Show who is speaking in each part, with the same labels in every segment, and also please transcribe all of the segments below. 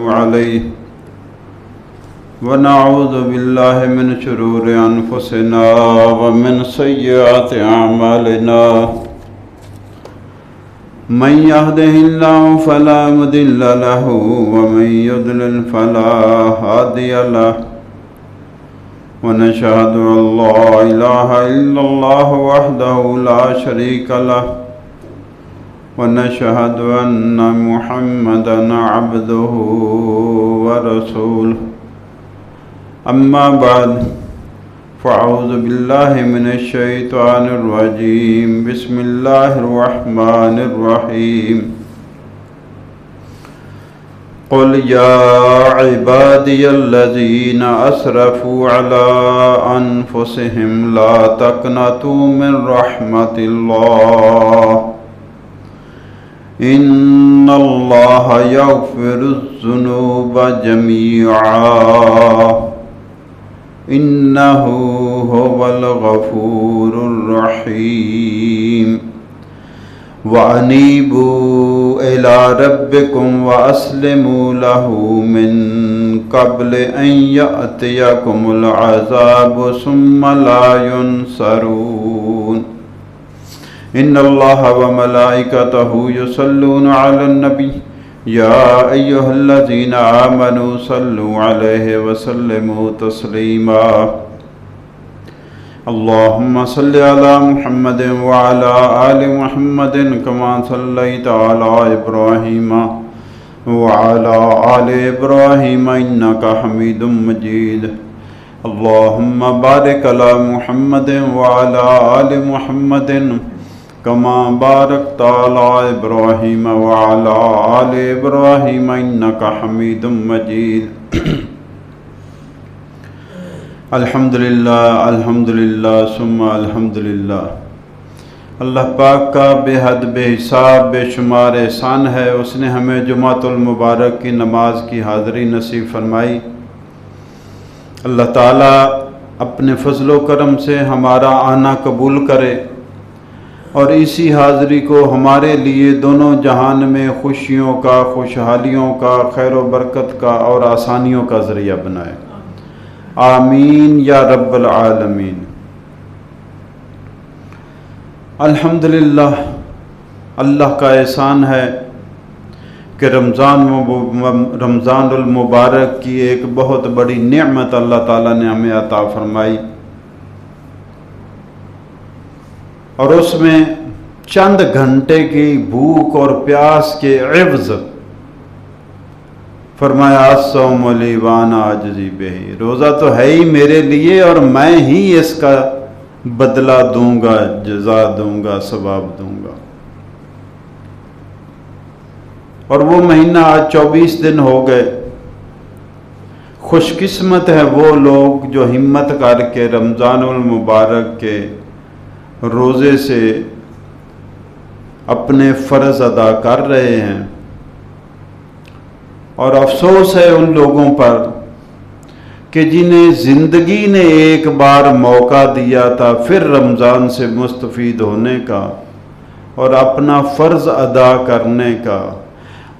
Speaker 1: عليه ونعوذ بالله من شرور أنفسنا ومن سيئات أعمالنا من يهده الله فلا مضل له ومن يضلل فلا هادي له ونشهد أن لا إله إلا الله وحده لا شريك له ونشهد أن محمدًا عبده ورسوله أما بعد فأعوذ بالله من الشيطان الرجيم بسم الله الرحمن الرحيم قل يا عبادي الذين أسرفوا على أنفسهم لا تقنطوا من رحمة الله إن الله يغفر الذنوب جميعا إنه هو الغفور الرحيم وأنيبوا إلى ربكم وأسلموا له من قبل أن يأتيكم العذاب ثم لا ينصرون إن الله وملائكته يصلون على النبي يا أيها الذين آمنوا صلوا عليه وسلموا تسليما اللهم صل على محمد وعلى آل محمد كما صليت على إبراهيم وعلى آل إبراهيم إنك حميد مجيد اللهم بارك على محمد وعلى آل محمد كما باركت على إبراهيم وعلى آل إبراهيم إنك حميد مجيد الحمدللہ ثم الحمدللہ۔ اللہ پاک کا بے حد بے حساب بے شمار احسان ہے، اس نے ہمیں جمعۃ المبارک کی نماز کی حاضری نصیب فرمائی۔ اللہ تعالیٰ اپنے فضل و کرم سے ہمارا آنا قبول کرے اور اسی حاضری کو ہمارے لیے دونوں جہان میں خوشیوں کا، خوشحالیوں کا، خیر و برکت کا اور آسانیوں کا ذریعہ بنائے، آمین یا رب العالمین۔ الحمدللہ، اللہ کا احسان ہے کہ رمضان المبارک کی ایک بہت بڑی نعمت اللہ تعالیٰ نے ہمیں عطا فرمائی، اور اس میں چند گھنٹے کی بھوک اور پیاس کے عوض فرمایا الصوم لی وانا اجزی بہ، روزہ تو ہے ہی میرے لیے اور میں ہی اس کا بدلہ دوں گا، جزا دوں گا، ثواب دوں گا۔ اور وہ مہینہ آج 24 دن ہو گئے۔ خوش قسمت ہے وہ لوگ جو ہمت کر کے رمضان المبارک کے روزے سے اپنے فرض ادا کر رہے ہیں، اور افسوس ہے ان لوگوں پر کہ جنہیں زندگی نے ایک بار موقع دیا تھا پھر رمضان سے مستفید ہونے کا اور اپنا فرض ادا کرنے کا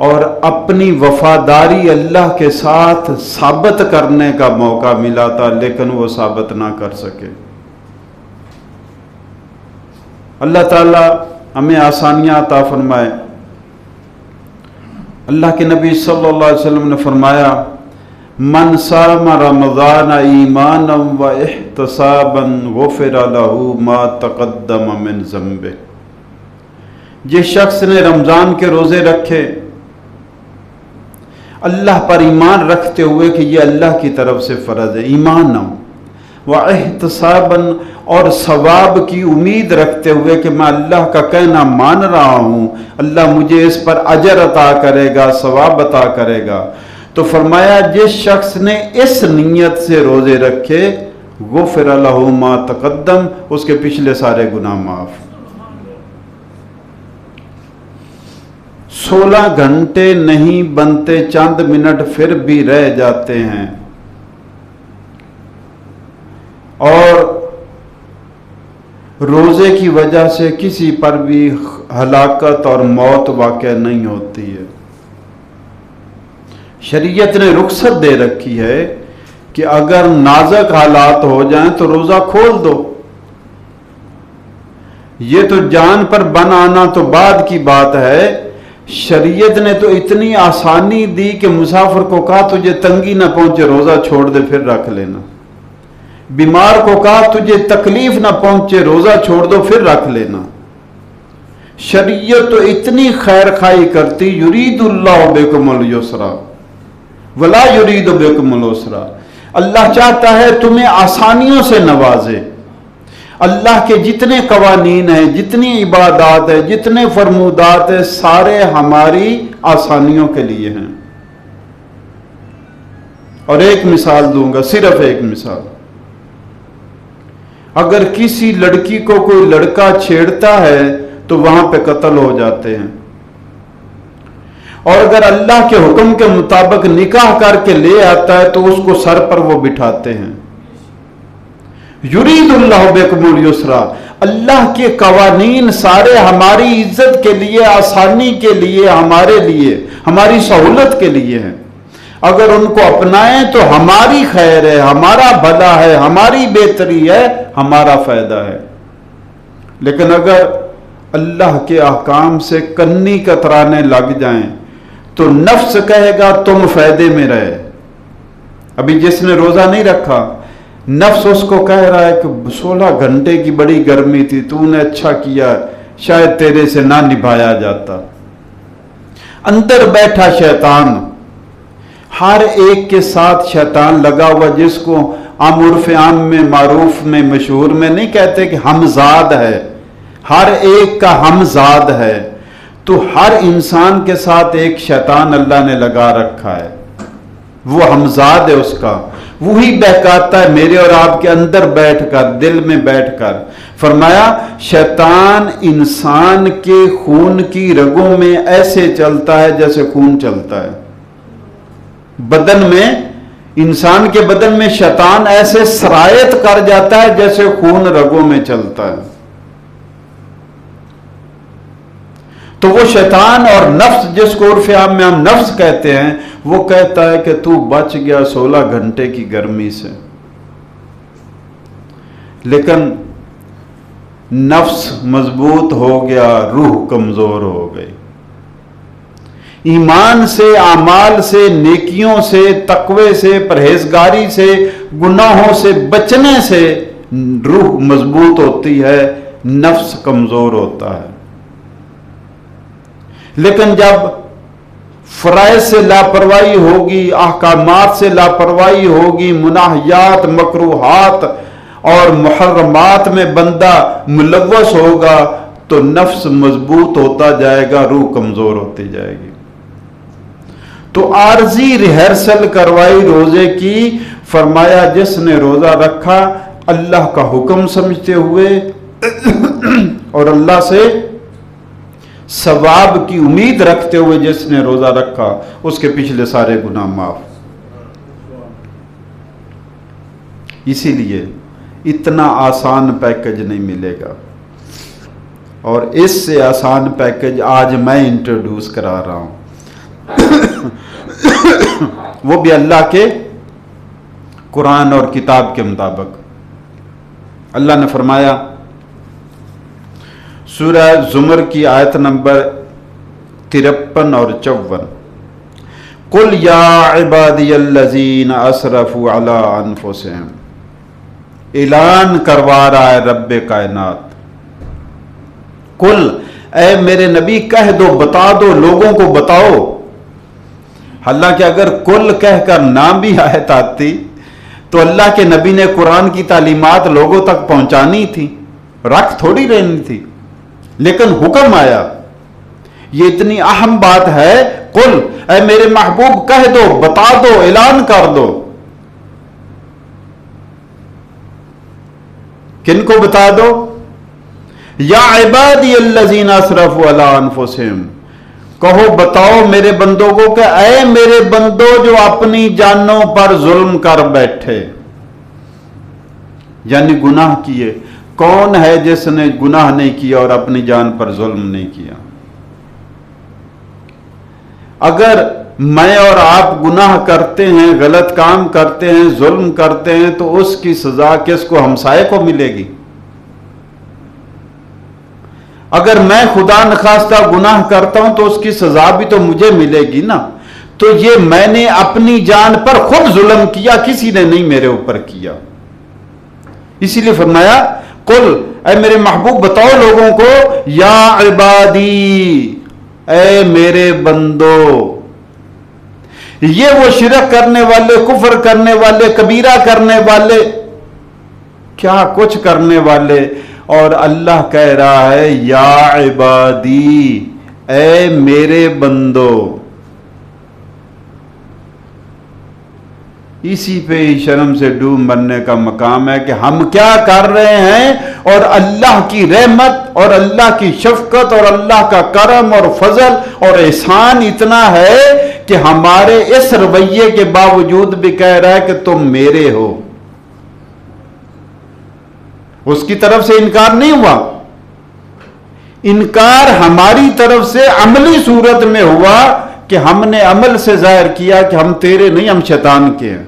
Speaker 1: اور اپنی وفاداری اللہ کے ساتھ ثابت کرنے کا موقع ملا تھا، لیکن وہ ثابت نہ کر سکے۔ اللہ تعالیٰ ہمیں آسانیاں عطا فرمائے۔ اللہ کے نبی صلی اللہ علیہ وسلم نے فرمایا من صام رمضان ایمانا و احتسابا غفر له ما تقدم من ذنبه، جس شخص نے رمضان کے روزے رکھے اللہ پر ایمان رکھتے ہوئے کہ یہ اللہ کی طرف سے فرض ہے، ایمان نہ و احتسابا، اور ثواب کی امید رکھتے ہوئے کہ میں اللہ کا کہنا مان رہا ہوں، اللہ مجھے اس پر اجر عطا کرے گا، ثواب عطا کرے گا، تو فرمایا جس شخص نے اس نیت سے روزے رکھے غفر له ما تقدم، اس کے پچھلے سارے گناہ معاف۔ 16 گھنٹے نہیں بنتے، چند منٹ پھر بھی رہ جاتے ہیں، اور روزے کی وجہ سے کسی پر بھی ہلاکت اور موت واقع نہیں ہوتی ہے۔ شریعت نے رخصت دے رکھی ہے کہ اگر نازک حالات ہو جائیں تو روزہ کھول دو. یہ تو جان پر بن آنا تو بعد کی بات ہے. شریعت نے تو اتنی آسانی دی کہ مسافر کو کہا تجھے تنگی نہ پہنچے روزہ چھوڑ دے پھر رکھ لینا. بیمار کو کہا تجھے تکلیف نہ پہنچے روزہ چھوڑ دو پھر رکھ لینا. شریعت تو اتنی خیر خواہی کرتی. یرید اللہ بکم الیسر ولا یرید بکم العسر. اللہ چاہتا ہے تمہیں آسانیوں سے نوازے. اللہ کے جتنے قوانین ہیں، جتنی عبادات ہیں، جتنے فرمودات ہیں، سارے ہماری آسانیوں کے لیے ہیں. اور ایک مثال دوں گا، صرف ایک مثال. اگر کسی لڑکی کو کوئی لڑکا چھیڑتا ہے تو وہاں پہ قتل ہو جاتے ہیں. اور اگر اللہ کے حکم کے مطابق نکاح کر کے لے آتا ہے تو اس کو سر پر وہ بٹھاتے ہیں. یرید اللہ بکم الیسر. اللہ کے قوانین سارے ہماری عزت کے لیے، آسانی کے لیے، ہمارے لیے، ہماری سہولت کے لیے ہیں. اگر ان کو اپنائیں تو ہماری خیر ہے، ہمارا بھلا ہے، ہماری بہتری ہے، ہمارا فائدہ ہے. لیکن اگر اللہ کے احکام سے کنی کترانے لگ جائیں تو نفس کہے گا تم فائدے میں رہے. ابھی جس نے روزہ نہیں رکھا، نفس اس کو کہہ رہا ہے کہ 16 گھنٹے کی بڑی گرمی تھی، تو نے اچھا کیا، شاید تیرے سے نہ نبھایا جاتا. اندر بیٹھا شیطان، ہر ایک کے ساتھ شیطان لگا ہوا، جس کو عام عرف عام میں، معروف میں، مشہور میں نہیں کہتے کہ ہمزاد ہے. ہر ایک کا ہمزاد ہے. تو ہر انسان کے ساتھ ایک شیطان اللہ نے لگا رکھا ہے. وہ ہمزاد ہے اس کا، وہی بہکاتا ہے میرے اور آپ کے اندر بیٹھ کر، دل میں بیٹھ کر. فرمایا شیطان انسان کے خون کی رگوں میں ایسے چلتا ہے جیسے خون چلتا ہے. بدن میں، انسان کے بدن میں شیطان ایسے سرایت کر جاتا ہے جیسے خون رگوں میں چلتا ہے. تو وہ شیطان اور نفس، جس کو عرف عام میں ہم نفس کہتے ہیں، وہ کہتا ہے کہ تو بچ گیا 16 گھنٹے کی گرمی سے. لیکن نفس مضبوط ہو گیا، روح کمزور ہو گئی. ایمان سے، اعمال سے، نیکیوں سے، تقوی سے، پرہیزگاری سے، گناہوں سے بچنے سے روح مضبوط ہوتی ہے، نفس کمزور ہوتا ہے. لیکن جب فرائض سے لاپرواہی ہوگی، احکامات سے لاپرواہی ہوگی، مناہیات، مکروہات اور محرمات میں بندہ ملوث ہوگا تو نفس مضبوط ہوتا جائے گا، روح کمزور ہوتی جائے گی. تو عارضی ریہرسل کروائی روزے کی. فرمایا جس نے روزہ رکھا اللہ کا حکم سمجھتے ہوئے اور اللہ سے ثواب کی امید رکھتے ہوئے جس نے روزہ رکھا، اس کے پچھلے سارے گناہ معاف. اسی لیے اتنا آسان پیکج نہیں ملے گا. اور اس سے آسان پیکج آج میں انٹروڈیوس کرا رہا ہوں. وہ بھی اللہ کے قرآن اور کتاب کے مطابق. اللہ نے فرمایا سورہ زمر کی آیت نمبر 53 اور 54، قل یا عبادی الذین اسرفوا علی انفسہم. اعلان کروا رہا ہے رب کائنات. قل، اے میرے نبی کہہ دو، بتا دو، لوگوں کو بتاؤ. حالانکہ اگر کل کہہ کر نہ بھی آیت آتی تو اللہ کے نبی نے قرآن کی تعلیمات لوگوں تک پہنچانی تھی، رکھ تھوڑی رہنی تھی. لیکن حکم آیا. یہ اتنی اہم بات ہے. قل، اے میرے محبوب کہہ دو، بتا دو، اعلان کر دو. کن کو بتا دو؟ یا عبادی الذین اسرفوا علی انفسہم. کہو، بتاؤ میرے بندوں کو کہ اے میرے بندوں جو اپنی جانوں پر ظلم کر بیٹھے، یعنی گناہ کیے. کون ہے جس نے گناہ نہیں کیا اور اپنی جان پر ظلم نہیں کیا؟ اگر میں اور آپ گناہ کرتے ہیں، غلط کام کرتے ہیں، ظلم کرتے ہیں، تو اس کی سزا کس کو؟ ہمسائے کو ملے گی۔ اگر میں خدا نخواستہ گناہ کرتا ہوں تو اس کی سزا بھی تو مجھے ملے گی نا۔ تو یہ میں نے اپنی جان پر خود ظلم کیا، کسی نے نہیں میرے اوپر کیا۔ اسی لیے فرمایا قل، اے میرے محبوب بتاؤ لوگوں کو، یا عبادی، اے میرے بندو، یہ وہ شرک کرنے والے، کفر کرنے والے، کبیرہ کرنے والے، کیا کچھ کرنے والے، اور اللہ کہہ رہا ہے یا عبادی، اے میرے بندو۔ اسی پہ ہی شرم سے ڈوب مرنے کا مقام ہے کہ ہم کیا کر رہے ہیں، اور اللہ کی رحمت اور اللہ کی شفقت اور اللہ کا کرم اور فضل اور احسان اتنا ہے کہ ہمارے اس رویے کے باوجود بھی کہہ رہا ہے کہ تم میرے ہو۔ اس کی طرف سے انکار نہیں ہوا، انکار ہماری طرف سے عملی صورت میں ہوا کہ ہم نے عمل سے ظاہر کیا کہ ہم تیرے نہیں، ہم شیطان کے ہیں۔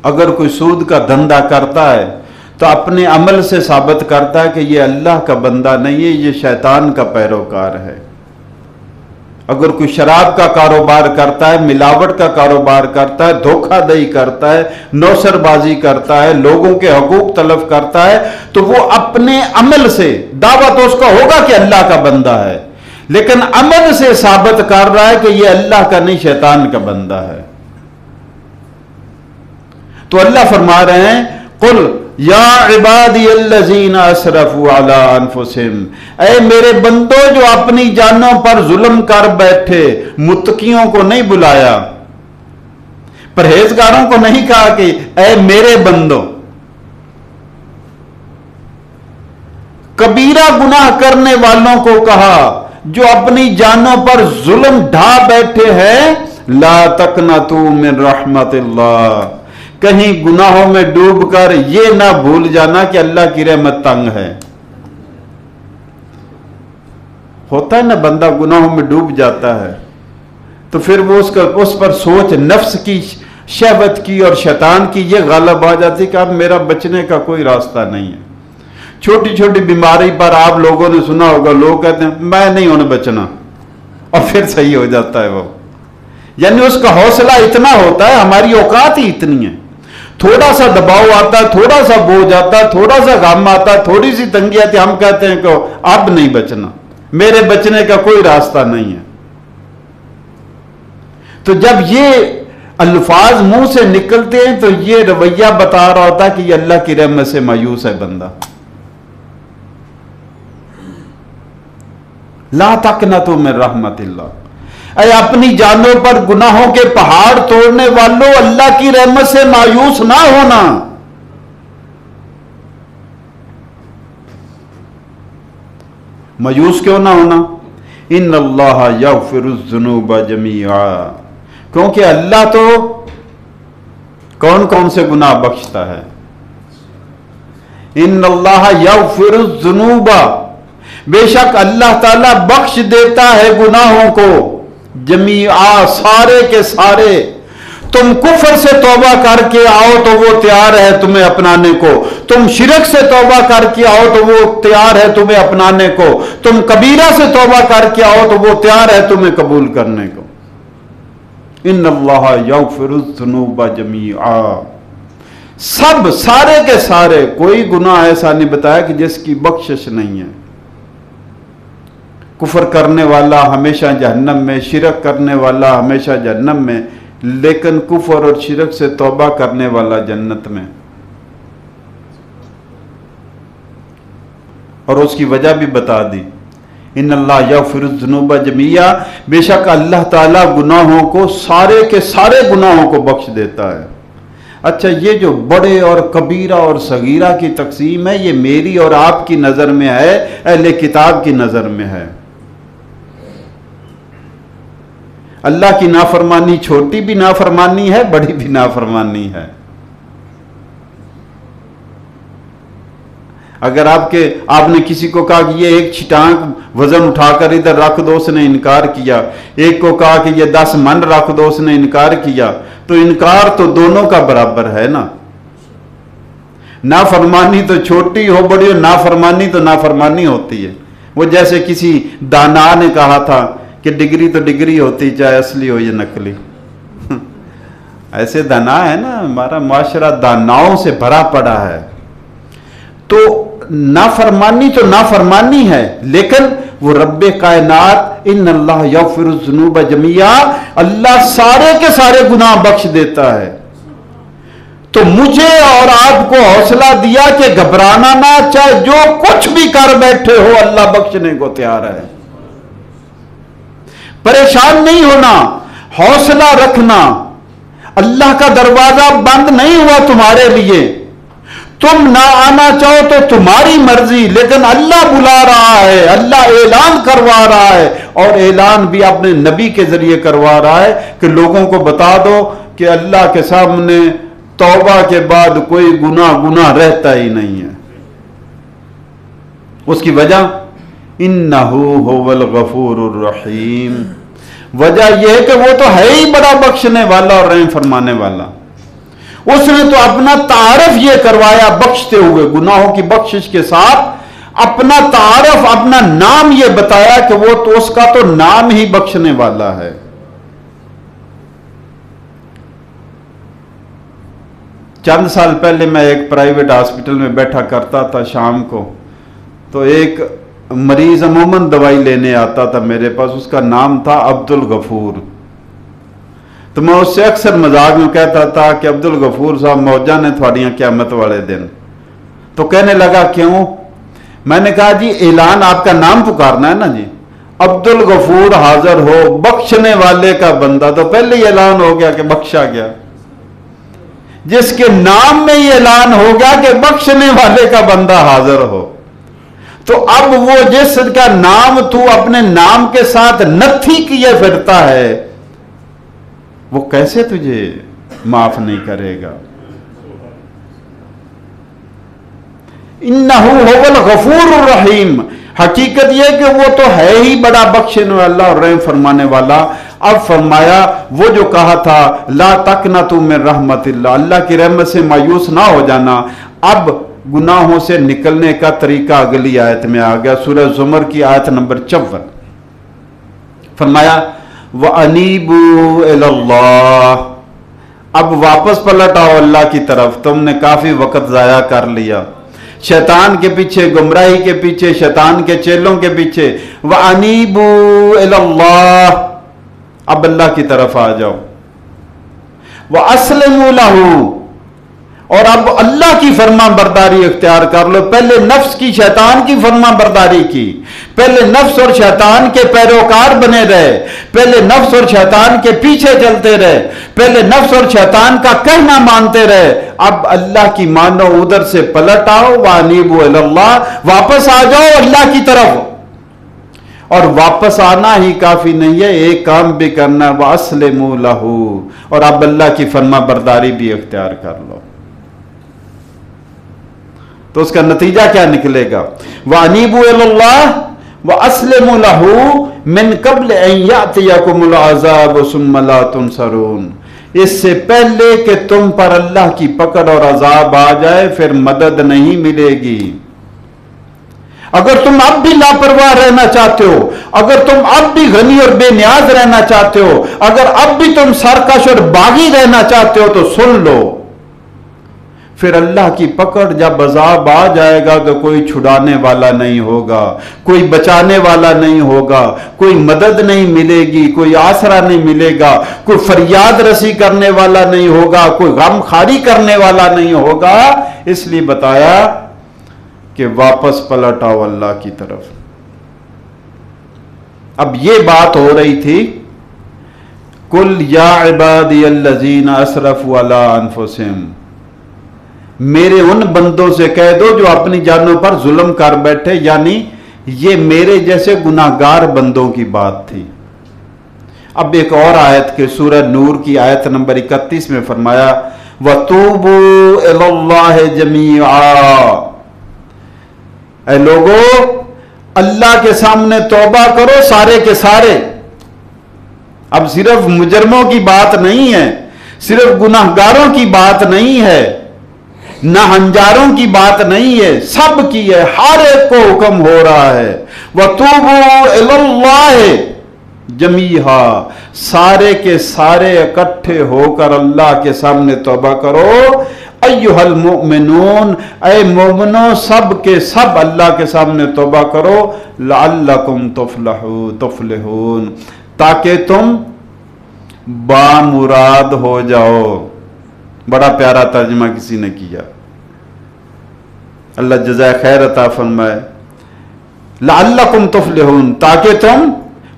Speaker 1: اگر کوئی سود کا دھندا کرتا ہے تو اپنے عمل سے ثابت کرتا ہے کہ یہ اللہ کا بندہ نہیں ہے، یہ شیطان کا پیروکار ہے۔ اگر کوئی شراب کا کاروبار کرتا ہے، ملاوٹ کا کاروبار کرتا ہے، دھوکہ دہی کرتا ہے، نوسر بازی کرتا ہے، لوگوں کے حقوق تلف کرتا ہے، تو وہ اپنے عمل سے، دعویٰ تو اس کا ہوگا کہ اللہ کا بندہ ہے، لیکن عمل سے ثابت کر رہا ہے کہ یہ اللہ کا نہیں، شیطان کا بندہ ہے۔ تو اللہ فرما رہے ہیں قل یا عبادی الذین اسرفوا علی انفسہم، اے میرے بندو جو اپنی جانوں پر ظلم کر بیٹھے، متقیوں کو نہیں بلایا، پرہیزگاروں کو نہیں کہا کہ اے میرے بندو، کبیرہ گناہ کرنے والوں کو کہا جو اپنی جانوں پر ظلم ڈھا بیٹھے ہیں، لا تقنطوا من رحمت اللہ، کہیں گناہوں میں ڈوب کر یہ نہ بھول جانا کہ اللہ کی رحمت تنگ ہے۔ ہوتا ہے نا بندہ گناہوں میں ڈوب جاتا ہے تو پھر وہ اس پر سوچ نفس کی، شہوت کی اور شیطان کی یہ غالب آ جاتی کہ اب میرا بچنے کا کوئی راستہ نہیں ہے۔ چھوٹی چھوٹی بیماری پر آپ لوگوں نے سنا ہوگا، لوگ کہتے ہیں میں نہیں ہونے بچنا، اور پھر صحیح ہو جاتا ہے وہ۔ یعنی اس کا حوصلہ اتنا ہوتا ہے، ہماری اوقات ہی اتنی ہے، تھوڑا سا دباؤ آتا ہے، تھوڑا سا بوجھ آتا ہے، تھوڑا سا غم آتا ہے، تھوڑی سی تنگی آتی ہے، ہم کہتے ہیں کہ اب نہیں بچنا، میرے بچنے کا کوئی راستہ نہیں ہے۔ تو جب یہ الفاظ منہ سے نکلتے ہیں تو یہ رویہ بتا رہا ہوتا ہے کہ یہ اللہ کی رحمت سے مایوس ہے بندہ۔ لا تقنطوا من رحمت اللہ، اے اپنی جانوں پر گناہوں کے پہاڑ توڑنے والوں، اللہ کی رحمت سے مایوس نہ ہونا۔ مایوس کیوں نہ ہونا؟ ان اللہ یغفر الذنوب جمیعا، کیونکہ اللہ تو کون کون سے گناہ بخشتا ہے؟ ان اللہ یغفر الذنوب، بے شک اللہ تعالیٰ بخش دیتا ہے گناہوں کو، جمیعا، سارے کے سارے۔ تم کفر سے توبہ کر کے آؤ تو وہ تیار ہے تمہیں اپنانے کو، تم شرک سے توبہ کر کے آؤ تو وہ تیار ہے تمہیں اپنانے کو، تم کبیرہ سے توبہ کر کے آؤ تو وہ تیار ہے تمہیں قبول کرنے کو۔ ان اللہ یغفر الذنوب جمیعا، سب، سارے کے سارے، کوئی گناہ ایسا نہیں بتایا کہ جس کی بخشش نہیں ہے۔ کفر کرنے والا ہمیشہ جہنم میں، شرک کرنے والا ہمیشہ جہنم میں، لیکن کفر اور شرک سے توبہ کرنے والا جنت میں۔ اور اس کی وجہ بھی بتا دی، ان اللہ یغفر الذنوب جمیعا، بے شک اللہ تعالیٰ گناہوں کو، سارے کے سارے گناہوں کو بخش دیتا ہے۔ اچھا، یہ جو بڑے اور کبیرہ اور صغیرہ کی تقسیم ہے، یہ میری اور آپ کی نظر میں ہے، اہل کتاب کی نظر میں ہے۔ اللہ کی نافرمانی چھوٹی بھی نافرمانی ہے، بڑی بھی نافرمانی ہے۔ اگر آپ نے کسی کو کہا کہ یہ ایک چھٹانک وزن اٹھا کر ادھر رکھ دو، اس نے انکار کیا، ایک کو کہا کہ یہ 10 من رکھ دو، اس نے انکار کیا، تو انکار تو دونوں کا برابر ہے نا۔ نافرمانی تو چھوٹی ہو بڑی ہو، نافرمانی تو نافرمانی ہوتی ہے۔ وہ جیسے کسی دانا نے کہا تھا کہ ڈگری تو ڈگری ہوتی چاہے اصلی ہو یا نقلی۔ ایسے دانا ہے نا، ہمارا معاشرہ داناؤں سے بھرا پڑا ہے۔ تو نافرمانی تو نافرمانی ہے، لیکن وہ رب کائنات ان اللہ یغفر الذنوب جميعا، اللہ سارے کے سارے گناہ بخش دیتا ہے۔ تو مجھے اور آپ کو حوصلہ دیا کہ گھبرانا نہ، چاہے جو کچھ بھی کر بیٹھے ہو اللہ بخشنے کو تیار ہے۔ پریشان نہیں ہونا، حوصلہ رکھنا، اللہ کا دروازہ بند نہیں ہوا تمہارے لیے۔ تم نہ آنا چاہو تو تمہاری مرضی، لیکن اللہ بلا رہا ہے، اللہ اعلان کروا رہا ہے، اور اعلان بھی اپنے نبی کے ذریعے کروا رہا ہے کہ لوگوں کو بتا دو کہ اللہ کے سامنے توبہ کے بعد کوئی گناہ رہتا ہی نہیں ہے۔ اس کی وجہ انہ هو الغفور الرحیم، وجہ یہ ہے کہ وہ تو ہے ہی بڑا بخشنے والا اور رحم فرمانے والا۔ اس نے تو اپنا تعارف یہ کروایا بخشتے ہوئے، گناہوں کی بخشش کے ساتھ اپنا تعارف، اپنا نام یہ بتایا کہ وہ تو اس کا تو نام ہی بخشنے والا ہے۔ چند سال پہلے میں ایک پرائیویٹ ہاسپٹل میں بیٹھا کرتا تھا شام کو، تو ایک مریض عموماً دوائی لینے آتا تھا میرے پاس، اس کا نام تھا عبد الغفور۔ تو میں اس سے اکثر مذاق میں کہتا تھا کہ عبد الغفور صاحب موجہ نے تھوڑیاں قیامت والے دن۔ تو کہنے لگا کیوں؟ میں نے کہا جی اعلان آپ کا نام پکارنا ہے نا جی، عبد الغفور حاضر ہو، بخشنے والے کا بندہ، تو پہلے ہی اعلان ہو گیا کہ بخشا گیا۔ جس کے نام میں یہ اعلان ہو گیا کہ بخشنے والے کا بندہ حاضر ہو، تو اب وہ جس کا نام تو اپنے نام کے ساتھ نتھی کیے پھرتا ہے، وہ کیسے تجھے معاف نہیں کرے گا؟ انہ هو الغفور الرحیم، حقیقت یہ کہ وہ تو ہے ہی بڑا بخشنے والا اور رحم فرمانے والا۔ اب فرمایا وہ جو کہا تھا لا تقنطوا من رحمت اللہ، اللہ کی رحمت سے مایوس نہ ہو جانا، اب گناہوں سے نکلنے کا طریقہ اگلی آیت میں آ گیا، سورہ زمر کی آیت نمبر 54۔ فرمایا وَأَنِيبُوا إِلَى اللَّهِ، اب واپس پلٹ آؤ اللہ کی طرف، تم نے کافی وقت ضائع کر لیا شیطان کے پیچھے، گمراہی کے پیچھے، شیطان کے چیلوں کے پیچھے۔ وَأَنِيبُوا إِلَى اللَّهِ، اب اللہ کی طرف آ جاؤ۔ وَأَسْلِمُوا لَهُ، اور اب اللہ کی فرما برداری اختیار کر لو۔ پہلے نفس کی، شیطان کی فرما برداری کی، پہلے نفس اور شیطان کے پیروکار بنے رہے، پہلے نفس اور شیطان کے پیچھے چلتے رہے، پہلے نفس اور شیطان کا کہنا مانتے رہے، اب اللہ کی مانو، ادھر سے پلٹ آؤ۔ وَأَنِيبُوا إِلَى اللَّهِ، واپس آ جاؤ اللہ کی طرف۔ اور واپس آنا ہی کافی نہیں ہے، ایک کام بھی کرنا، وَأَسْلِمُوا لَهُ، اور اب اللہ کی فرما برداری بھی اختیار کر لو۔ تو اس کا نتیجہ کیا نکلے گا؟ وَأَنِيبُوا إِلَى اللَّهِ وَأَسْلِمُوا لَهُ مِن قَبْلِ أَن يَأْتِيَكُمُ الْعَذَابُ ثُمَّ لَا تُنصَرُونَ، اس سے پہلے کہ تم پر اللہ کی پکڑ اور عذاب آ جائے پھر مدد نہیں ملے گی۔ اگر تم اب بھی لاپرواہ رہنا چاہتے ہو، اگر تم اب بھی غنی اور بے نیاز رہنا چاہتے ہو، اگر اب بھی تم سرکش اور باغی رہنا چاہتے ہو، تو سن لو، پھر اللہ کی پکڑ جب عذاب آ جائے گا تو کوئی چھڑانے والا نہیں ہوگا، کوئی بچانے والا نہیں ہوگا، کوئی مدد نہیں ملے گی، کوئی آسرا نہیں ملے گا، کوئی فریاد رسی کرنے والا نہیں ہوگا، کوئی غم خاری کرنے والا نہیں ہوگا۔ اس لیے بتایا کہ واپس پلٹ آؤ اللہ کی طرف۔ اب یہ بات ہو رہی تھی، قُلْ يَا عِبَادِيَ الَّذِينَ أَسْرَفُوا عَلَىٰ أَنفُسِهِمْ، میرے ان بندوں سے کہہ دو جو اپنی جانوں پر ظلم کر بیٹھے، یعنی یہ میرے جیسے گناہگار بندوں کی بات تھی۔ اب ایک اور آیت کے سورہ نور کی آیت نمبر 31 میں فرمایا وَتُوبُوا إِلَى اللَّهِ جَمِيعًا، اے لوگو اللہ کے سامنے توبہ کرو سارے کے سارے. اب صرف مجرموں کی بات نہیں ہے، صرف گناہگاروں کی بات نہیں ہے، ناہنجاروں کی بات نہیں ہے، سب کی ہے، ہر ایک کو حکم ہو رہا ہے. وَتُوبُوا إِلَى اللَّهِ جَمِيعًا، سارے کے سارے اکٹھے ہو کر اللہ کے سامنے توبہ کرو. ایھا المؤمنون، اے مومنو سب کے سب اللہ کے سامنے توبہ کرو. لعلکم تفلحون، تاکہ تم بامراد ہو جاؤ. بڑا پیارا ترجمہ کسی نے کیا، اللہ جزائے خیر عطا فرمائے. لعلکم تفلحون، تاکہ تم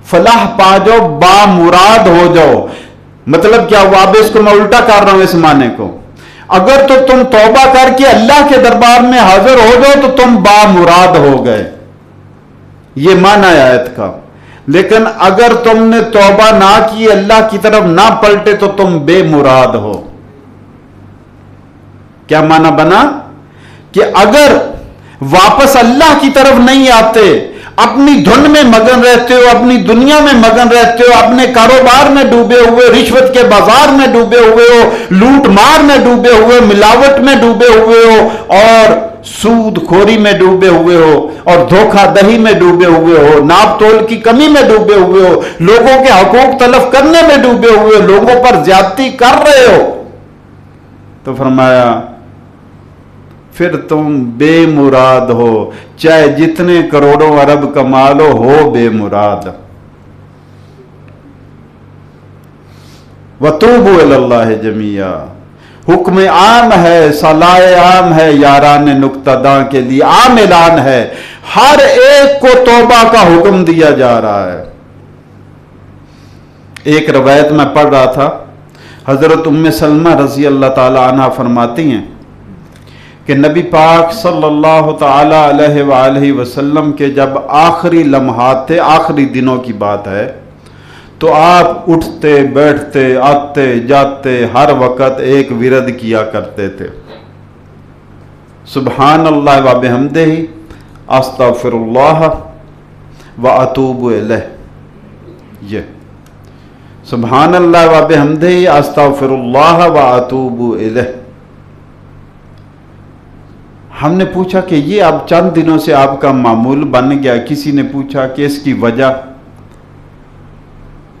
Speaker 1: فلاح پا جاؤ، بامراد ہو جاؤ. مطلب کیا ہوا؟ اب اس کو میں الٹا کر رہا ہوں اس معنی کو. اگر تو تم توبہ کر کے اللہ کے دربار میں حاضر ہو جاؤ تو تم بامراد ہو گئے، یہ معنی ہے آیت کا. لیکن اگر تم نے توبہ نہ کی، اللہ کی طرف نہ پلٹے، تو تم بے مراد ہو. کیا معنی بنا؟ کہ اگر واپس اللہ کی طرف نہیں آتے، اپنی دھن میں مگن رہتے ہو، اپنی دنیا میں مگن رہتے ہو، اپنے کاروبار میں ڈوبے ہوئے، رشوت کے بازار میں ڈوبے ہوئے ہو، لوٹ مار میں ڈوبے ہوئے، ملاوٹ میں ڈوبے ہوئے ہو، اور سود خوری میں ڈوبے ہوئے ہو، اور دھوکہ دہی میں ڈوبے ہوئے ہو، ناپ تول کی کمی میں ڈوبے ہوئے ہو، لوگوں کے حقوق تلف کرنے میں ڈوبے ہوئے ہو، لوگوں پر زیادتی کر رہے ہو، تو فرمایا پھر تم بے مراد ہو، چاہے جتنے کروڑوں ارب کما لو، ہو بے مراد. وَتُوبُوا إِلَى اللَّهِ جَمِيعًا، حکم عام ہے، صلاح عام ہے یاران نقطہ داں کے لیے، عام اعلان ہے، ہر ایک کو توبہ کا حکم دیا جا رہا ہے. ایک روایت میں پڑھ رہا تھا، حضرت ام سلمہ رضی اللہ تعالی عنہ فرماتی ہیں کہ نبی پاک صلی اللہ تعالی علیہ وآلہ وسلم کے جب آخری لمحات تھے، آخری دنوں کی بات ہے، تو آپ اٹھتے بیٹھتے آتے جاتے ہر وقت ایک ورد کیا کرتے تھے، سبحان اللہ و بحمدہ استغفر اللہ و اتوب الیہ. یہ سبحان اللہ و بحمدہ استغفر اللہ و اتوب الیہ. ہم نے پوچھا کہ یہ اب چند دنوں سے آپ کا معمول بن گیا. کسی نے پوچھا کہ اس کی وجہ،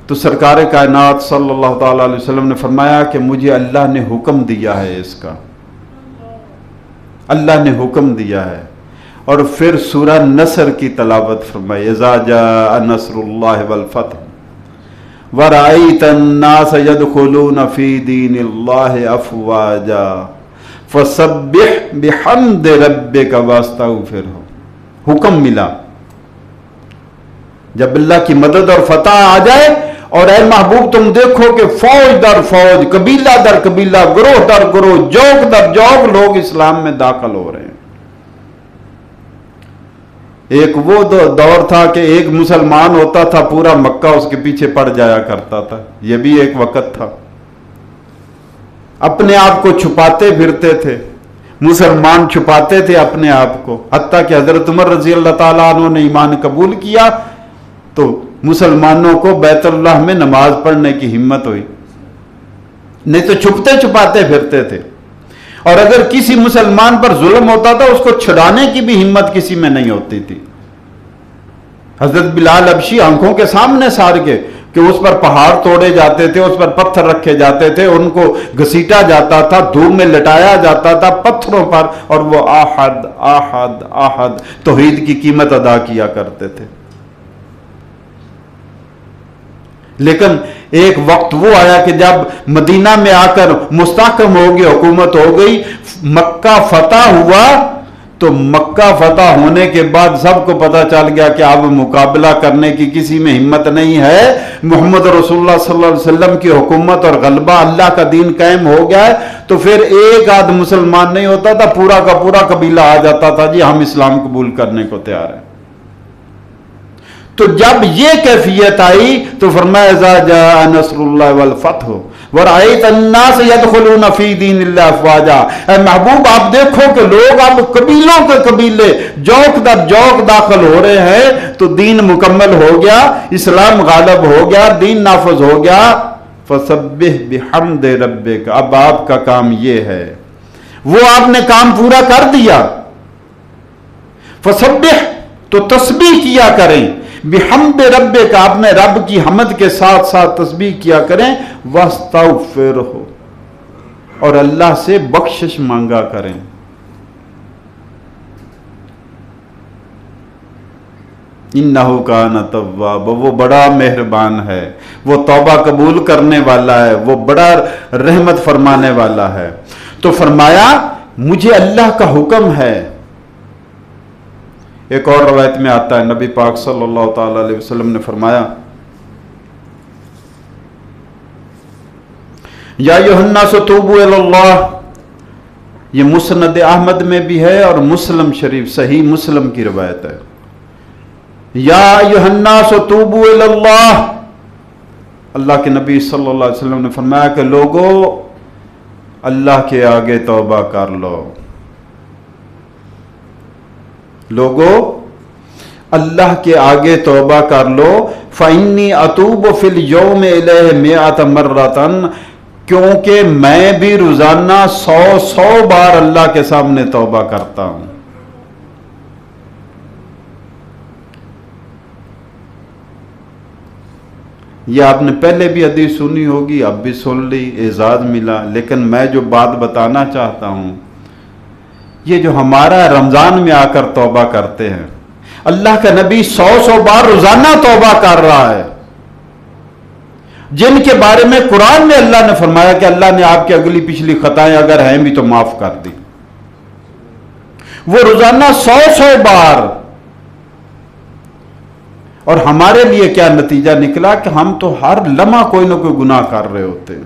Speaker 1: تو سرکار کائنات صلی اللہ تعالی علیہ وسلم نے فرمایا کہ مجھے اللہ نے حکم دیا ہے اس کا، اللہ نے حکم دیا ہے. اور پھر سورہ نصر کی تلاوت فرمائی، اذا جاء نصر اللہ والفتح ورأیت الناس يدخلون فی دین اللہ افواجا فسبح بحمد ربک واستغفرہ. حکم ملا جب اللہ کی مدد اور فتح آ جائے، اور اے محبوب تم دیکھو کہ فوج در فوج، قبیلہ در قبیلہ، گروہ در گروہ، جوک در جوک لوگ اسلام میں داخل ہو رہے ہیں. ایک وہ دور تھا کہ ایک مسلمان ہوتا تھا، پورا مکہ اس کے پیچھے پڑ جایا کرتا تھا. یہ بھی ایک وقت تھا. اپنے آپ کو چھپاتے پھرتے تھے مسلمان، چھپاتے تھے اپنے آپ کو، حتیٰ کہ حضرت عمر رضی اللہ تعالیٰ عنہ نے ایمان قبول کیا تو مسلمانوں کو بیت اللہ میں نماز پڑھنے کی ہمت ہوئی، نہیں تو چھپتے چھپاتے پھرتے تھے. اور اگر کسی مسلمان پر ظلم ہوتا تھا، اس کو چھڑانے کی بھی ہمت کسی میں نہیں ہوتی تھی. حضرت بلال حبشی آنکھوں کے سامنے سار کے کہ اس پر پہاڑ توڑے جاتے تھے، اس پر پتھر رکھے جاتے تھے، ان کو گھسیٹا جاتا تھا، دھوپ میں لٹایا جاتا تھا پتھروں پر، اور وہ آحد آحد آحد توحید کی قیمت ادا کیا کرتے تھے. لیکن ایک وقت وہ آیا کہ جب مدینہ میں آ کر مستحکم ہو گئی، حکومت ہو گئی، مکہ فتح ہوا، تو مکہ فتح ہونے کے بعد سب کو پتہ چل گیا کہ اب مقابلہ کرنے کی کسی میں ہمت نہیں ہے. محمد رسول اللہ صلی اللہ علیہ وسلم کی حکومت اور غلبہ، اللہ کا دین قائم ہو گیا ہے. تو پھر ایک آدھ مسلمان نہیں ہوتا تھا، پورا کا پورا قبیلہ آ جاتا تھا، جی ہم اسلام قبول کرنے کو تیار ہیں. تو جب یہ کیفیت آئی تو فرمایا اذا جاء نصر اللہ والفتح ورأیت الناس یدخلون فی دین اللہ افواجا، اے محبوب آپ دیکھو کہ لوگ اب قبیلوں کے قبیلے جوک در جوک داخل ہو رہے ہیں، تو دین مکمل ہو گیا، اسلام غالب ہو گیا، دین نافذ ہو گیا۔ فسبح بحمد ربک، اب آپ کا کام یہ ہے، وہ آپ نے کام پورا کر دیا۔ فسبح تو تسبیح کیا کریں، بحمد ربک اپنے رب کی حمد کے ساتھ ساتھ تسبیح کیا کریں، واستغفرہ اور اللہ سے بخشش مانگا کریں۔ انہ کان توابا، وہ بڑا مہربان ہے، وہ توبہ قبول کرنے والا ہے، وہ بڑا رحمت فرمانے والا ہے۔ تو فرمایا مجھے اللہ کا حکم ہے۔ ایک اور روایت میں آتا ہے نبی پاک صلی اللہ تعالی علیہ وسلم نے فرمایا یا ایھا الناس توبوا الی اللہ، یہ مسند احمد میں بھی ہے اور مسلم شریف صحیح مسلم کی روایت ہے۔ یا ایھا الناس توبوا الی اللہ، اللہ کے نبی صلی اللہ علیہ وسلم نے فرمایا کہ لوگو اللہ کے آگے توبہ کر لو، لوگو اللہ کے آگے توبہ کر لو۔ فَإِنِّي أَتُوبُ فِي الْيَوْمِ إِلَيْهِ مِئَةَ مَرَّةً، کیونکہ میں بھی روزانہ 100 بار اللہ کے سامنے توبہ کرتا ہوں۔ یہ آپ نے پہلے بھی حدیث سنی ہوگی، اب بھی سن لی، اعزاز ملا، لیکن میں جو بات بتانا چاہتا ہوں، یہ جو ہمارا رمضان میں آ کر توبہ کرتے ہیں، اللہ کا نبی 100 بار روزانہ توبہ کر رہا ہے، جن کے بارے میں قرآن میں اللہ نے فرمایا کہ اللہ نے آپ کی اگلی پچھلی خطائیں اگر ہیں بھی تو معاف کر دی، وہ روزانہ 100 بار۔ اور ہمارے لیے کیا نتیجہ نکلا کہ ہم تو ہر لمحہ کوئی نہ کوئی گناہ کر رہے ہوتے ہیں۔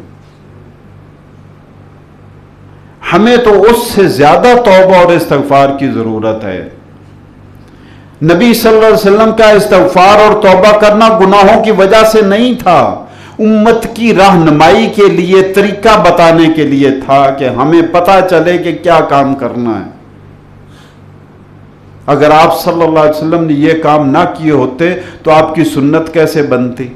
Speaker 1: ہمیں تو اس سے زیادہ توبہ اور استغفار کی ضرورت ہے۔ نبی صلی اللہ علیہ وسلم کا استغفار اور توبہ کرنا گناہوں کی وجہ سے نہیں تھا، امت کی رہنمائی کے لیے، طریقہ بتانے کے لیے تھا کہ ہمیں پتہ چلے کہ کیا کام کرنا ہے۔ اگر آپ صلی اللہ علیہ وسلم نے یہ کام نہ کیے ہوتے تو آپ کی سنت کیسے بنتی،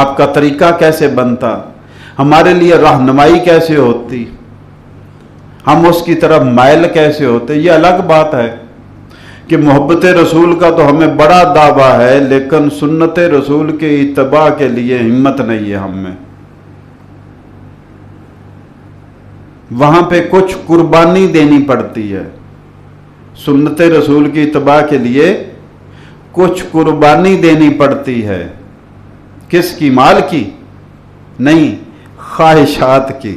Speaker 1: آپ کا طریقہ کیسے بنتا، ہمارے لیے رہنمائی کیسے ہوتی، ہم اس کی طرف مائل کیسے ہوتے۔ یہ الگ بات ہے کہ محبت رسول کا تو ہمیں بڑا دعویٰ ہے، لیکن سنت رسول کے اتباع کے لیے ہمت نہیں ہے ہم میں۔ وہاں پہ کچھ قربانی دینی پڑتی ہے، سنت رسول کی اتباع کے لیے کچھ قربانی دینی پڑتی ہے۔ کس کی؟ مال کی نہیں، خواہشات کی،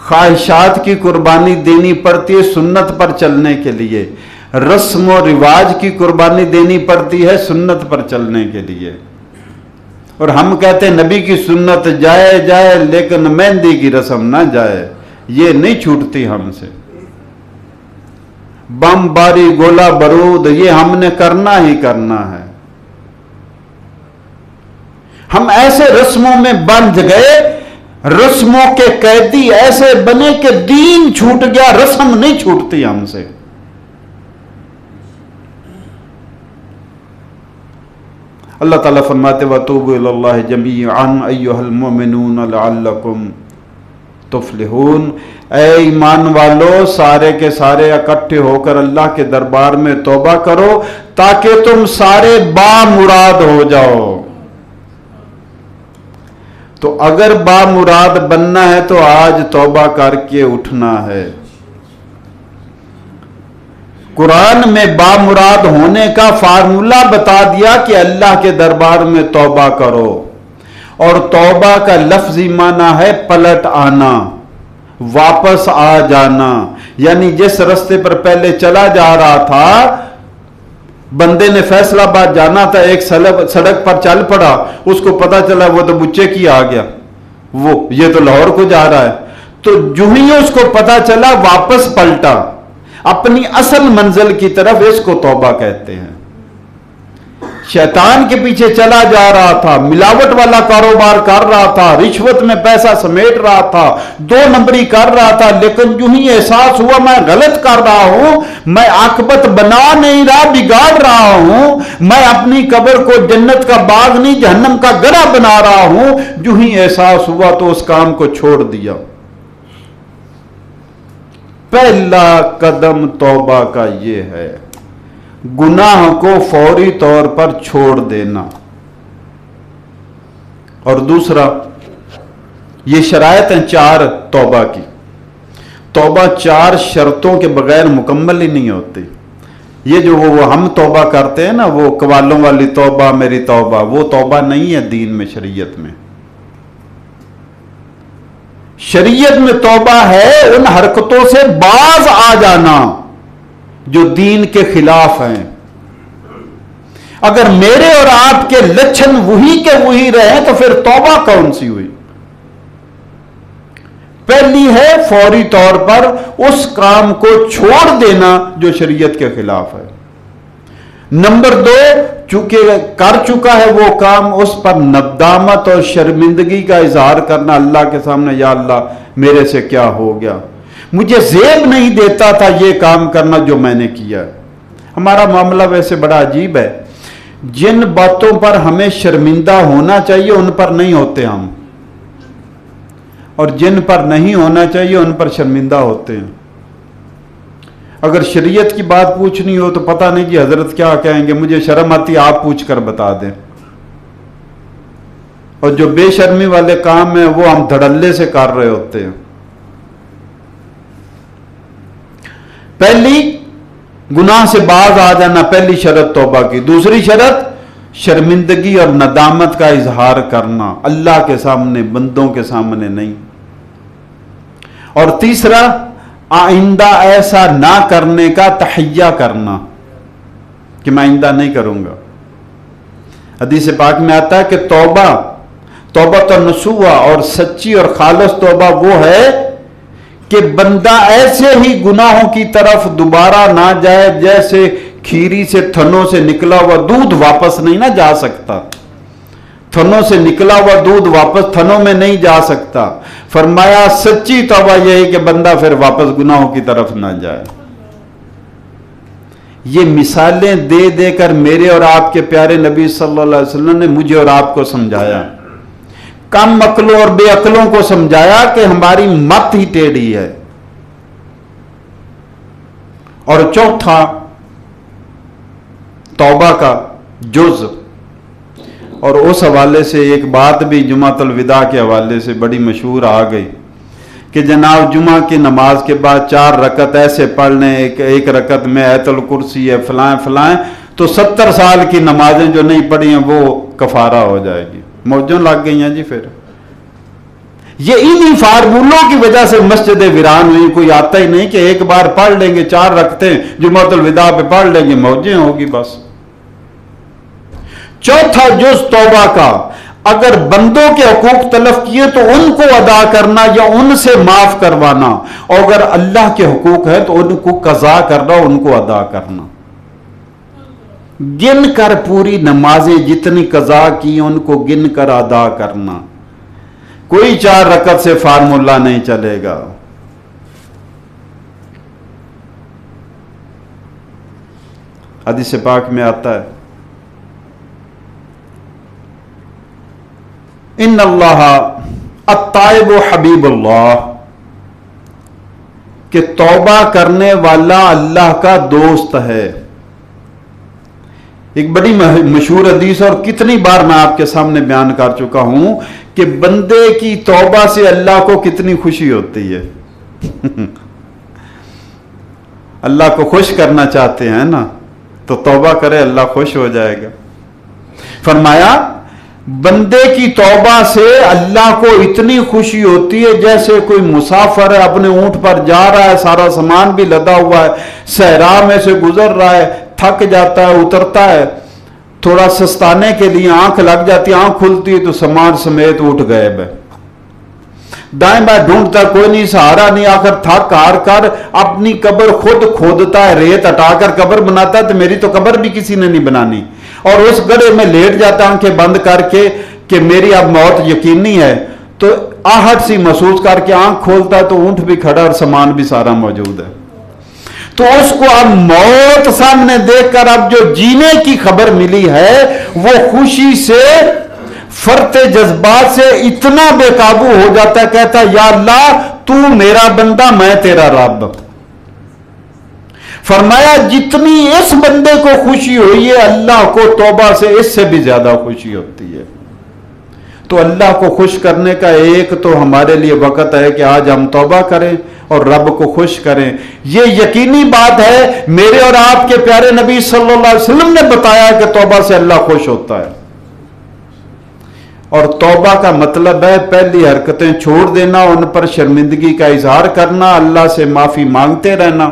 Speaker 1: خواہشات کی قربانی دینی پڑتی ہے سنت پر چلنے کے لیے، رسم و رواج کی قربانی دینی پڑتی ہے سنت پر چلنے کے لیے۔ اور ہم کہتے ہیں نبی کی سنت جائے جائے لیکن مہندی کی رسم نہ جائے، یہ نہیں چھوٹتی ہم سے۔ بم باری گولا بارود یہ ہم نے کرنا ہی کرنا ہے۔ ہم ایسے رسموں میں بندھ گئے، رسموں کے قیدی ایسے بنے کہ دین چھوٹ گیا، رسم نہیں چھوٹتی ہم سے۔ اللہ تعالیٰ فرماتے وَتُوبُوا إِلَى اللَّهِ جَمِيعًا أَيُّهَا الْمُؤْمِنُونَ لَعَلَّكُمْ تُفْلِحُونَ، اے ایمان والو سارے کے سارے اکٹھے ہو کر اللہ کے دربار میں توبہ کرو تاکہ تم سارے بامراد ہو جاؤ۔ تو اگر بامراد بننا ہے تو آج توبہ کر کے اٹھنا ہے۔ قرآن میں بامراد ہونے کا فارمولہ بتا دیا کہ اللہ کے دربار میں توبہ کرو، اور توبہ کا لفظی معنی ہے پلٹ آنا، واپس آ جانا۔ یعنی جس رستے پر پہلے چلا جا رہا تھا، بندے نے فیصل آباد جانا تھا، ایک سڑک پر چل پڑا، اس کو پتا چلا وہ تو بچے کی آ گیا، یہ تو لاہور کو جا رہا ہے، تو جو ہی اس کو پتا چلا واپس پلٹا۔ اپنی اصل منزل کی طرف، اس کو توبہ کہتے ہیں۔ شیطان کے پیچھے چلا جا رہا تھا، ملاوٹ والا کاروبار کر رہا تھا، رشوت میں پیسہ سمیٹ رہا تھا، 2 نمبری کر رہا تھا، لیکن جو ہی احساس ہوا میں غلط کر رہا ہوں، میں عاقبت بنا نہیں رہا، بگاڑ رہا ہوں، میں اپنی قبر کو جنت کا باغ نہیں جہنم کا گڑھا بنا رہا ہوں، جو ہی احساس ہوا تو اس کام کو چھوڑ دیا۔ پہلا قدم توبہ کا یہ ہے، گناہ کو فوری طور پر چھوڑ دینا۔ اور دوسرا، یہ شرائط ہیں 4 توبہ کی۔ توبہ 4 شرطوں کے بغیر مکمل ہی نہیں ہوتی۔ یہ جو وہ ہم توبہ کرتے ہیں نا، وہ قوالوں والی توبہ، میری توبہ، وہ توبہ نہیں ہے دین میں، شریعت میں۔ شریعت میں توبہ ہے ان حرکتوں سے باز آ جانا جو دین کے خلاف ہیں۔ اگر میرے اور آپ کے لچھن وہی کے وہی رہے تو پھر توبہ کون سی ہوئی؟ پہلی ہے فوری طور پر اس کام کو چھوڑ دینا جو شریعت کے خلاف ہے۔ نمبر 2، چونکہ کر چکا ہے وہ کام، اس پر ندامت اور شرمندگی کا اظہار کرنا اللہ کے سامنے، یا اللہ میرے سے کیا ہو گیا، مجھے زیب نہیں دیتا تھا یہ کام کرنا جو میں نے کیا۔ ہمارا معاملہ ویسے بڑا عجیب ہے، جن باتوں پر ہمیں شرمندہ ہونا چاہیے ان پر نہیں ہوتے ہم، اور جن پر نہیں ہونا چاہیے ان پر شرمندہ ہوتے ہیں۔ اگر شریعت کی بات پوچھنی ہو تو پتہ نہیں جی حضرت کیا کہیں گے، مجھے شرم آتی، آپ پوچھ کر بتا دیں۔ اور جو بے شرمی والے کام ہیں وہ ہم دھڑلے سے کر رہے ہوتے ہیں۔ پہلی، گناہ سے باز آ جانا، پہلی شرط توبہ کی۔ دوسری شرط، شرمندگی اور ندامت کا اظہار کرنا، اللہ کے سامنے، بندوں کے سامنے نہیں۔ اور تیسرا، آئندہ ایسا نہ کرنے کا تحیہ کرنا کہ میں آئندہ نہیں کروں گا۔ حدیث پاک میں آتا ہے کہ توبہ نصوح اور سچی اور خالص توبہ وہ ہے کہ بندہ ایسے ہی گناہوں کی طرف دوبارہ نہ جائے جیسے کھیری سے تھنوں سے نکلا ہوا دودھ واپس نہیں نہ جا سکتا۔ تھنوں سے نکلا ہوا دودھ واپس تھنوں میں نہیں جا سکتا۔ فرمایا سچی توبہ یہ ہے کہ بندہ پھر واپس گناہوں کی طرف نہ جائے۔ یہ مثالیں دے دے کر میرے اور آپ کے پیارے نبی صلی اللہ علیہ وسلم نے مجھے اور آپ کو سمجھایا، کم عقلوں اور بے عقلوں کو سمجھایا کہ ہماری مت ہی ٹیڑھی ہے۔ اور چوتھا، توبہ کا جز، اور اس حوالے سے ایک بات بھی جمعۃ الوداع کے حوالے سے بڑی مشہور آ گئی کہ جناب جمعہ کی نماز کے بعد 4 رکعت ایسے پڑھ لیں، ایک رکعت میں آیت الکرسی ہے، فلاں فلاں، تو 70 سال کی نمازیں جو نہیں پڑھی ہیں وہ کفارہ ہو جائے گی۔ موجوں لگ گئی ہیں جی۔ پھر یہ انہی فارمولوں کی وجہ سے مسجد ویران ہوئی، کوئی آتا ہی نہیں کہ ایک بار پڑھ لیں گے 4 رکعتیں جمعۃ الوداع پہ پڑھ لیں گے، موجیں ہوگی بس۔ چوتھا جز توبہ کا، اگر بندوں کے حقوق تلف کیے تو ان کو ادا کرنا یا ان سے معاف کروانا، اور اگر اللہ کے حقوق ہے تو ان کو قضا کرنا، ان کو ادا کرنا۔ گن کر پوری نمازیں جتنی قضا کی ان کو گن کر ادا کرنا، کوئی 4 رکعت سے فارمولہ نہیں چلے گا۔ حدیث پاک میں آتا ہے ان اللہ التائب حبیب اللہ، کہ توبہ کرنے والا اللہ کا دوست ہے۔ ایک بڑی مشہور حدیث، اور کتنی بار میں آپ کے سامنے بیان کر چکا ہوں کہ بندے کی توبہ سے اللہ کو کتنی خوشی ہوتی ہے۔ اللہ کو خوش کرنا چاہتے ہیں نا تو توبہ کرے، اللہ خوش ہو جائے گا۔ فرمایا بندے کی توبہ سے اللہ کو اتنی خوشی ہوتی ہے جیسے کوئی مسافر ہے، اپنے اونٹ پر جا رہا ہے، سارا سامان بھی لدا ہوا ہے، صحرا میں سے گزر رہا ہے، تھک جاتا ہے، اترتا ہے، تھوڑا سستانے کے لیے آنکھ لگ جاتی ہے، آنکھ کھلتی ہے تو سامان سمیت اٹھ گئے بے۔ دائیں بائیں ڈھونڈتا کوئی نہیں، سہارا نہیں، آخر تھک ہار کر اپنی قبر خود کھودتا ہے، ریت ہٹا کر قبر بناتا ہے، تو میری تو قبر بھی کسی نے نہیں بنانی، اور اس گڑھے میں لیٹ جاتا آنکھیں بند کر کے کہ میری اب موت یقینی ہے، تو آہٹ سی محسوس کر کے آنکھ کھولتا ہے تو اونٹ بھی کھڑا اور سامان بھی سارا موجود ہے۔ تو اس کو اب موت سامنے دیکھ کر اب جو جینے کی خبر ملی ہے وہ خوشی سے، فرط جذبات سے اتنا بے قابو ہو جاتا ہے، کہتا ہے یا اللہ تو میرا بندہ میں تیرا رب۔ فرمایا جتنی اس بندے کو خوشی ہوئی ہے اللہ کو توبہ سے اس سے بھی زیادہ خوشی ہوتی ہے۔ تو اللہ کو خوش کرنے کا ایک تو ہمارے لیے وقت ہے کہ آج ہم توبہ کریں اور رب کو خوش کریں۔ یہ یقینی بات ہے، میرے اور آپ کے پیارے نبی صلی اللہ علیہ وسلم نے بتایا کہ توبہ سے اللہ خوش ہوتا ہے، اور توبہ کا مطلب ہے پہلی حرکتیں چھوڑ دینا، ان پر شرمندگی کا اظہار کرنا، اللہ سے معافی مانگتے رہنا،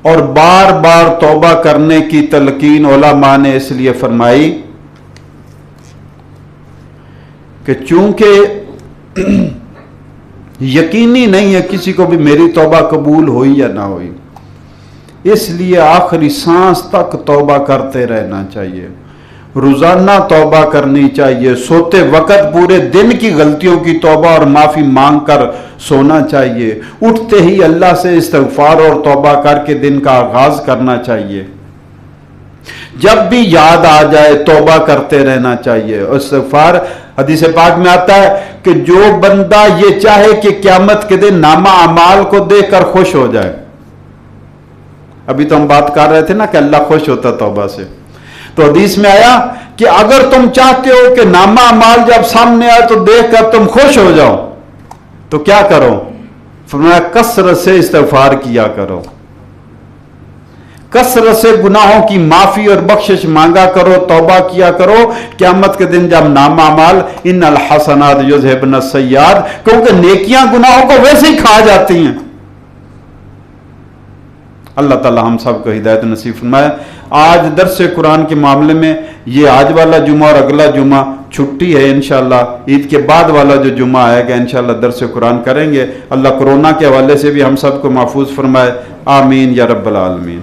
Speaker 1: اور بار بار توبہ کرنے کی تلقین علماء نے اس لیے فرمائی کہ چونکہ یقینی نہیں ہے کسی کو بھی میری توبہ قبول ہوئی یا نہ ہوئی، اس لیے آخری سانس تک توبہ کرتے رہنا چاہیے، روزانہ توبہ کرنی چاہیے، سوتے وقت پورے دن کی غلطیوں کی توبہ اور معافی مانگ کر سونا چاہیے، اٹھتے ہی اللہ سے استغفار اور توبہ کر کے دن کا آغاز کرنا چاہیے، جب بھی یاد آ جائے توبہ کرتے رہنا چاہیے۔ استغفار حدیث پاک میں آتا ہے کہ جو بندہ یہ چاہے کہ قیامت کے دن نامہ اعمال کو دیکھ کر خوش ہو جائے، ابھی تو ہم بات کر رہے تھے نا کہ اللہ خوش ہوتا توبہ سے، تو حدیث میں آیا کہ اگر تم چاہتے ہو کہ نامہ اعمال جب سامنے آئے تو دیکھ کر تم خوش ہو جاؤ تو کیا کرو؟ فرمایا کثرت سے استغفار کیا کرو، کثرت سے گناہوں کی معافی اور بخشش مانگا کرو، توبہ کیا کرو، قیامت کے دن جب نامہ اعمال ان الحسنات یذھبن السیئات، کیونکہ نیکیاں گناہوں کو ویسے ہی کھا جاتی ہیں۔ اللہ تعالی ہم سب کو ہدایت نصیب فرمائے۔ آج درس قرآن کے معاملے میں یہ آج والا جمعہ اور اگلا جمعہ چھٹی ہے، انشاءاللہ عید کے بعد والا جو جمعہ آئے گا انشاءاللہ درس قرآن کریں گے۔ اللہ کورونا کے حوالے سے بھی ہم سب کو محفوظ فرمائے، آمین یا رب العالمین۔